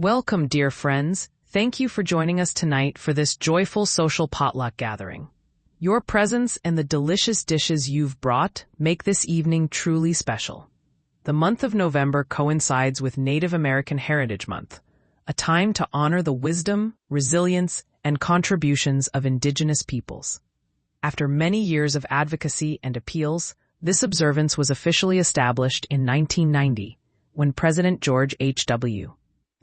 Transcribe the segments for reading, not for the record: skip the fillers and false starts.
Welcome, dear friends. Thank you for joining us tonight for this joyful social potluck gathering. Your presence and the delicious dishes you've brought make this evening truly special. The month of November coincides with Native American Heritage Month, a time to honor the wisdom, resilience, and contributions of Indigenous peoples. After many years of advocacy and appeals, this observance was officially established in 1990, when President George H.W.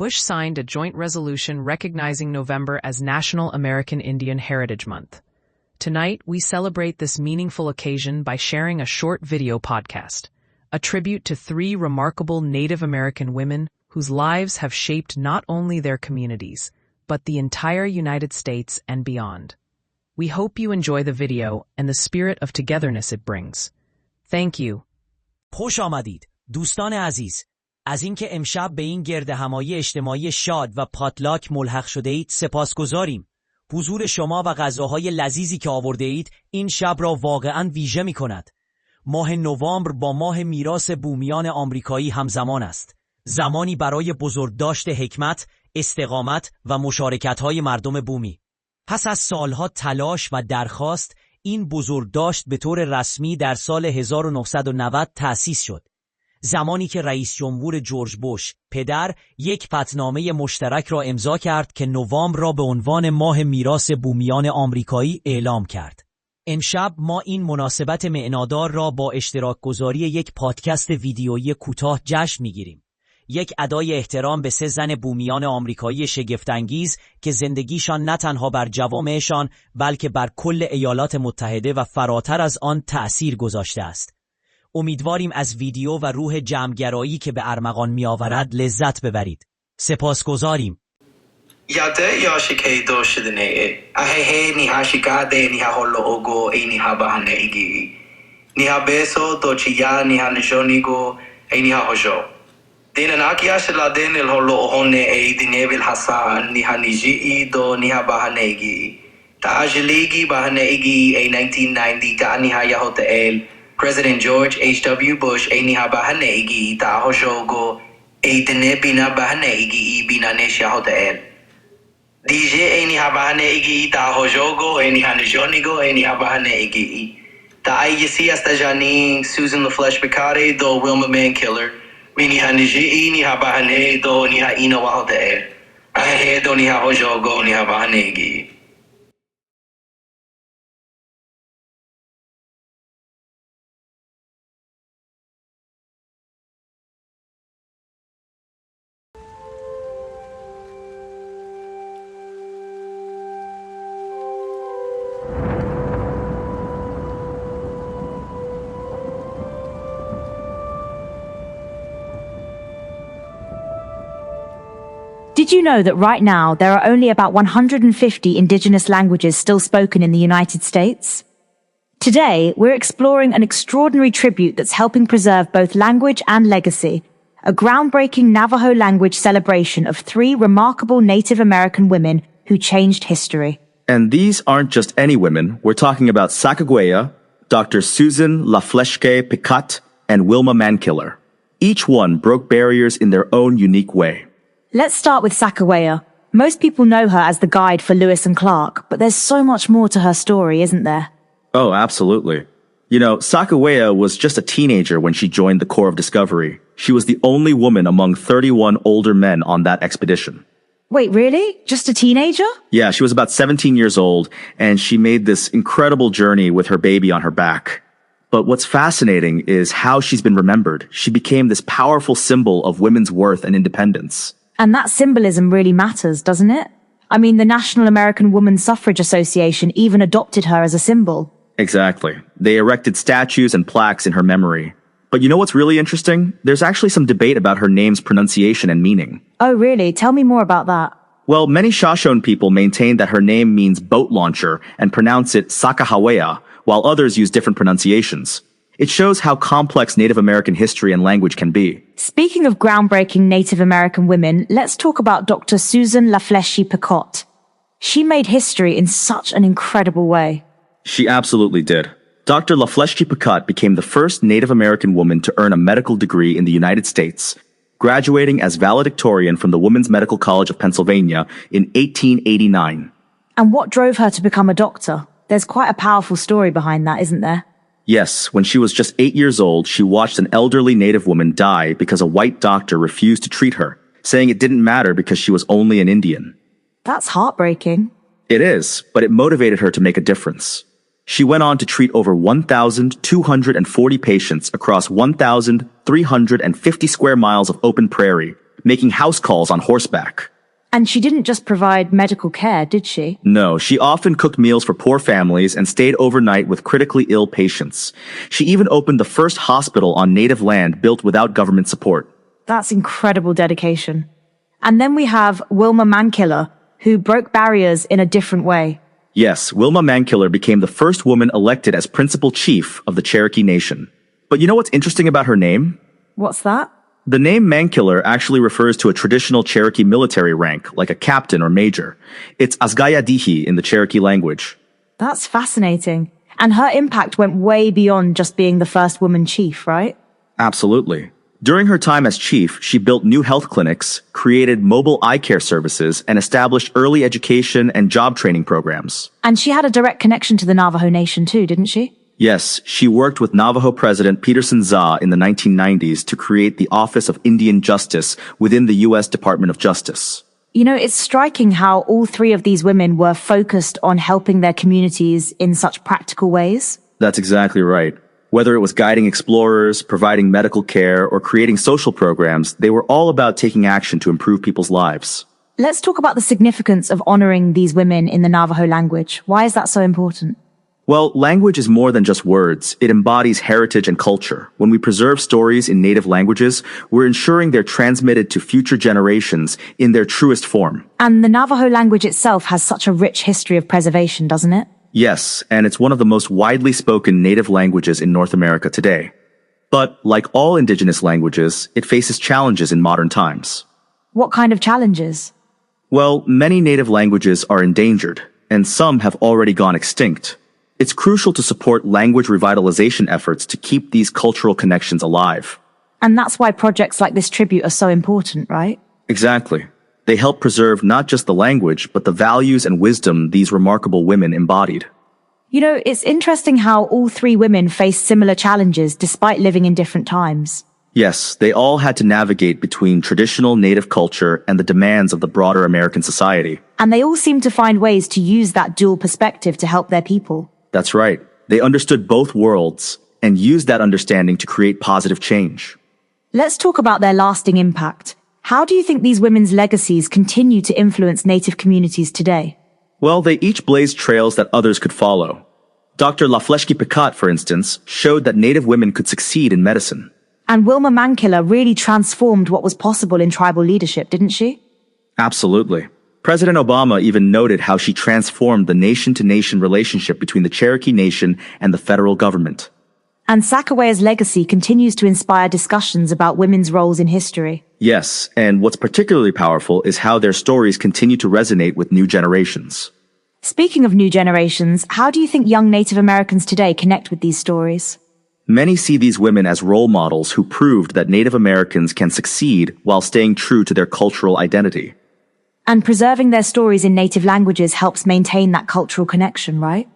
Bush signed a joint resolution recognizing November as National American Indian Heritage Month. Tonight, we celebrate this meaningful occasion by sharing a short video podcast, a tribute to 3 remarkable Native American women whose lives have shaped not only their communities, but the entire United States and beyond. We hope you enjoy the video and the spirit of togetherness it brings. Thank you. خوش آمدید دوستان عزیز. از اینکه امشب به این گردهمایی اجتماعی شاد و پاتلاک ملحق شده اید سپاسگزاریم. حضور شما و غذاهای لذیذی که آورده اید این شب را واقعاً ویژه می کند. ماه نوامبر با ماه میراث بومیان آمریکایی همزمان است. زمانی برای بزرگداشت حکمت، استقامت و مشارکت‌های مردم بومی. پس از سالها تلاش و درخواست، این بزرگداشت به طور رسمی در سال 1990 تأسیس شد. زمانی که رئیس جمهور جورج بوش پدر یک پتنامه مشترک را امضا کرد که نوامبر را به عنوان ماه میراث بومیان آمریکایی اعلام کرد. امشب ما این مناسبت معنادار را با اشتراک گذاری یک پادکست ویدیویی کوتاه جشن می‌گیریم. یک ادای احترام به 3 زن بومیان آمریکایی شگفت‌انگیز که زندگیشان نه تنها بر جوامعشان بلکه بر کل ایالات متحده و فراتر از آن تأثیر گذاشته است. امیدواریم از ویدیو و روح جمع‌گرایی که به ارمغان می‌آورد لذت ببرید. سپاسگزاریم. یاده یاشکی دوشدنه اهه نیها شکاده نیها هولو اوگو ای نیها بهانه ایگی نیها بیسو دوچیا نیها نشونیگو ای نیها هوشو دین ناکیا شلا دین الهولو اوهونه ای دینه بالحسان نیها نیجی ای دو نیها بهانه ایگی تا اجلیگی بهانه ایگی ای 1990 تا نیها یهوت ایل President George H.W. Bush ای نیها بهانه ایگی تا هوشوگو ای دینه بینا بهانه ایگی ای بینا نیش یهوت ایل DJ eni habane igi ta hojogo eni hanjonigo eni habane igi ta IGC hasta jani Susan the Flesche Picotte do Wilma Mankiller mini hanji eni habane do ni ha ino wahode ahe do ni ha hojogo ni habane igi. Did you know that right now there are only about 150 indigenous languages still spoken in the United States? Today, we're exploring an extraordinary tribute that's helping preserve both language and legacy, a groundbreaking Navajo language celebration of 3 remarkable Native American women who changed history. And these aren't just any women. We're talking about Sacagawea, Dr. Susan Flesche Picotte, and Wilma Mankiller. Each one broke barriers in their own unique way. Let's start with Sacagawea. Most people know her as the guide for Lewis and Clark, but there's so much more to her story, isn't there? Oh, absolutely. You know, Sacagawea was just a teenager when she joined the Corps of Discovery. She was the only woman among 31 older men on that expedition. Wait, really? Just a teenager? Yeah, she was about 17 years old, and she made this incredible journey with her baby on her back. But what's fascinating is how she's been remembered. She became this powerful symbol of women's worth and independence. And that symbolism really matters, doesn't it? I mean, the National American Woman Suffrage Association even adopted her as a symbol. Exactly. They erected statues and plaques in her memory. But you know what's really interesting? There's actually some debate about her name's pronunciation and meaning. Oh, really? Tell me more about that. Well, many Shoshone people maintain that her name means boat launcher and pronounce it Sacagawea, while others use different pronunciations. It shows how complex Native American history and language can be. Speaking of groundbreaking Native American women, let's talk about Dr. Susan Flesche Picotte. She made history in such an incredible way. She absolutely did. Dr. Flesche Picotte became the first Native American woman to earn a medical degree in the United States. graduating as valedictorian from the Women's Medical College of Pennsylvania in 1889. And what drove her to become a doctor? There's quite a powerful story behind that, isn't there? Yes, when she was just 8 years old, she watched an elderly native woman die because a white doctor refused to treat her, saying it didn't matter because she was only an Indian. That's heartbreaking. It is, but it motivated her to make a difference. She went on to treat over 1,240 patients across 1,350 square miles of open prairie, making house calls on horseback. And she didn't just provide medical care, did she? No, she often cooked meals for poor families and stayed overnight with critically ill patients. She even opened the first hospital on native land built without government support. That's incredible dedication. And then we have Wilma Mankiller, who broke barriers in a different way. Yes, Wilma Mankiller became the first woman elected as principal chief of the Cherokee Nation. But you know what's interesting about her name? What's that? The name Mankiller actually refers to a traditional Cherokee military rank, like a captain or major. It's Asgayadihi in the Cherokee language. That's fascinating. And her impact went way beyond just being the first woman chief, right? Absolutely. During her time as chief, she built new health clinics, created mobile eye care services, and established early education and job training programs. And she had a direct connection to the Navajo Nation too, didn't she? Yes, she worked with Navajo President Peterson Za in the 1990s to create the Office of Indian Justice within the U.S. Department of Justice. You know, it's striking how all three of these women were focused on helping their communities in such practical ways. That's exactly right. Whether it was guiding explorers, providing medical care, or creating social programs, they were all about taking action to improve people's lives. Let's talk about the significance of honoring these women in the Navajo language. Why is that so important? Well, language is more than just words. It embodies heritage and culture. When we preserve stories in native languages, we're ensuring they're transmitted to future generations in their truest form. And the Navajo language itself has such a rich history of preservation, doesn't it? Yes, and it's one of the most widely spoken native languages in North America today. But like all indigenous languages, it faces challenges in modern times. What kind of challenges? Well, many native languages are endangered, and some have already gone extinct. It's crucial to support language revitalization efforts to keep these cultural connections alive. And that's why projects like this tribute are so important, right? Exactly. They help preserve not just the language, but the values and wisdom these remarkable women embodied. You know, it's interesting how all three women faced similar challenges despite living in different times. Yes, they all had to navigate between traditional native culture and the demands of the broader American society. And they all seem to find ways to use that dual perspective to help their people. That's right. They understood both worlds and used that understanding to create positive change. Let's talk about their lasting impact. How do you think these women's legacies continue to influence Native communities today? Well, they each blazed trails that others could follow. Dr. Flesche Picotte, for instance, showed that Native women could succeed in medicine. And Wilma Mankiller really transformed what was possible in tribal leadership, didn't she? Absolutely. President Obama even noted how she transformed the nation-to-nation relationship between the Cherokee Nation and the federal government. And Sacagawea's legacy continues to inspire discussions about women's roles in history. Yes, and what's particularly powerful is how their stories continue to resonate with new generations. Speaking of new generations, how do you think young Native Americans today connect with these stories? Many see these women as role models who proved that Native Americans can succeed while staying true to their cultural identity. And preserving their stories in native languages helps maintain that cultural connection, right?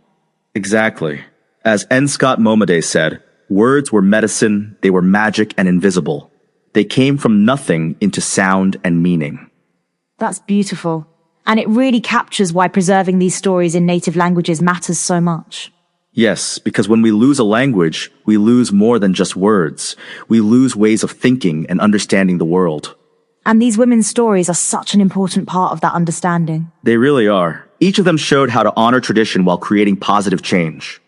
Exactly. As N. Scott Momaday said, words were medicine, they were magic and invisible. They came from nothing into sound and meaning. That's beautiful. And it really captures why preserving these stories in native languages matters so much. Yes, because when we lose a language, we lose more than just words. We lose ways of thinking and understanding the world. And these women's stories are such an important part of that understanding. They really are. Each of them showed how to honor tradition while creating positive change.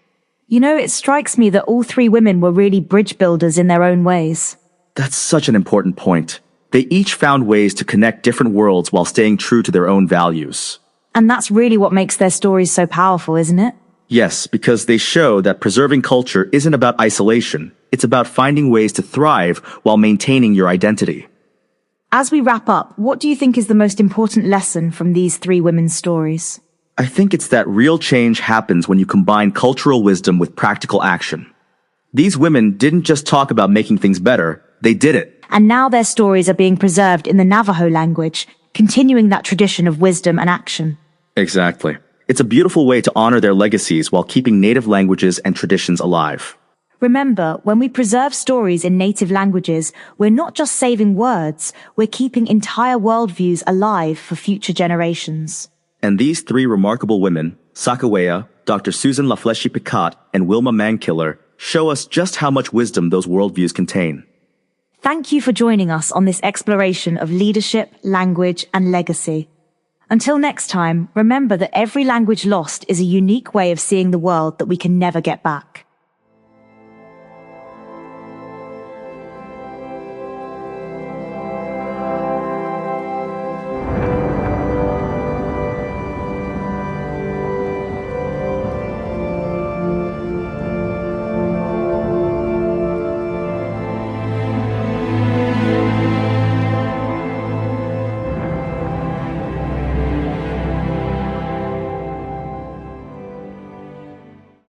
You know, it strikes me that all three women were really bridge builders in their own ways. That's such an important point. They each found ways to connect different worlds while staying true to their own values. And that's really what makes their stories so powerful, isn't it? Yes, because they show that preserving culture isn't about isolation. It's about finding ways to thrive while maintaining your identity. As we wrap up, what do you think is the most important lesson from these three women's stories? I think it's that real change happens when you combine cultural wisdom with practical action. These women didn't just talk about making things better, they did it. and now their stories are being preserved in the Navajo language, continuing that tradition of wisdom and action. Exactly. It's a beautiful way to honor their legacies while keeping native languages and traditions alive. Remember, when we preserve stories in native languages, we're not just saving words, we're keeping entire worldviews alive for future generations. And these three remarkable women, Sacagawea, Dr. Susan Flesche Picotte, and Wilma Mankiller, show us just how much wisdom those worldviews contain. Thank you for joining us on this exploration of leadership, language, and legacy. Until next time, remember that every language lost is a unique way of seeing the world that we can never get back.